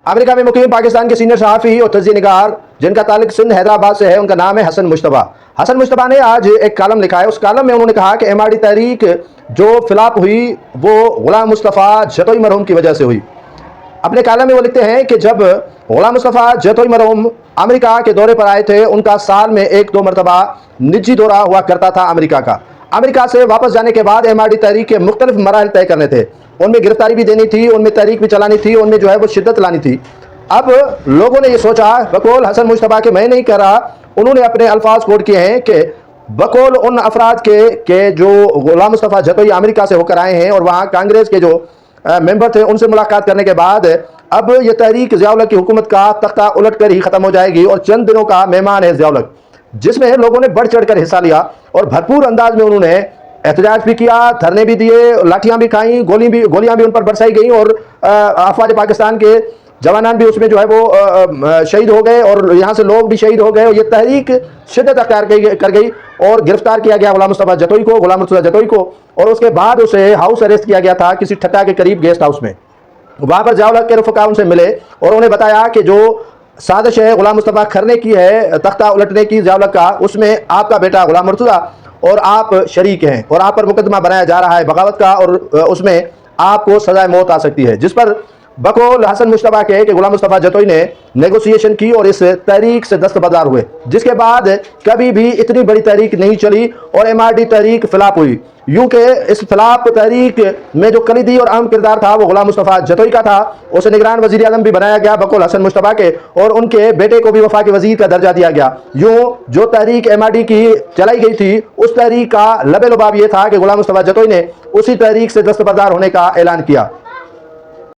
America में मुकीम पाकिस्तान के senior सहाफ़ी और तज्ज़िया निगार जिनका ताल्लुक सिंध हैदराबाद से है, उनका नाम है हसन मुश्तबा। हसन मुश्तबा ने आज एक कालम लिखा है। उस कालम में उन्होंने कहा कि MRD तहरीक जो फिलाप हुई वो गुलाम मुस्तफ़ा जतोई मरहूम की वजह से हुई। अपने कालम में वो लिखते हैं कि जब गुलाम मुस्तफ़ा जतोई मरहूम अमेरिका के दौरे पर आए थे, उनका साल में 1-2 मरतबा निजी दौरा हुआ करता था अमेरिका का। अमेरिका से वापस जाने के बाद MRD तहरीक के मुख्तलिफ मराहल तय करने थे, उनमें गिरफ्तारी भी देनी थी, उनमें तहरीक भी चलानी थी, उनमें जो है वो शिद्दत लानी थी। अब लोगों ने ये सोचा, बकौल हसन मुश्तबा के मैं नहीं कर रहा, उन्होंने अपने अल्फाज कोड किए हैं कि बकौल उन अफराद के जो गुलाम मुस्तफ़ा जतोई अमेरिका से होकर आए हैं और वहाँ कांग्रेस के जो मेंबर थे उनसे मुलाकात करने के बाद अब ये तहरीक ज़िया-उल-हक की हुकूमत का तख्ता उलट कर ही ख़त्म हो जाएगी और चंद दिनों का मेहमान है ज़िया-उल-हक, जिसमें लोगों ने बढ़ चढ़ कर हिस्सा लिया और भरपूर अंदाज में उन्होंने एहतजाज भी किया, धरने भी दिए, लाठियाँ भी खाई, गोलियाँ भी उन पर बरसाई गई और अफवाज पाकिस्तान के जवानान भी उसमें जो है वो शहीद हो गए और यहाँ से लोग भी शहीद हो गए। और ये तहरीक शिद्दत अख्तियार कर गई और गिरफ्तार किया गया गुलाम मुस्तफ़ा जतोई को और उसके बाद उसे हाउस अरेस्ट किया गया था किसी ठट्टा के करीब गेस्ट हाउस में। वहाँ पर ज़िया-उल-हक के रफ़का उनसे मिले और उन्हें बताया कि जो साजिश है गुलाम मुस्तफ़ा खरने की है, तख्ता उलटने की ज़िया-उल-हक का, उसमें आपका बेटा गुलाम मुर्तज़ा और आप शरीक हैं और आप पर मुकदमा बनाया जा रहा है बगावत का और उसमें आपको सज़ाए मौत आ सकती है। जिस पर बकौल हसन मुश्तबा के कि गुलाम मुस्तफ़ा जतोई ने नेगोशिएशन की और इस तहरीक से दस्तबरदार हुए, जिसके बाद कभी भी इतनी बड़ी तहरीक नहीं चली और MRD तहरीक फिलाप हुई। यूं कि इस फिलाप तहरीक में जो कलीदी और अहम किरदार था वो गुलाम मुस्तफ़ा जतोई का था। उसे निगरान वज़ीर आज़म भी बनाया गया बकौल हसन मुश्तबा के और उनके बेटे को भी वफाकी वज़ीर का दर्जा दिया गया। यूं जो तहरीक MRD की चलाई गई थी उस तहरीक का लबे लुबाब ये था कि गुलाम मुस्तफ़ा जतोई ने उसी तहरीक से दस्तबरदार होने का ऐलान किया।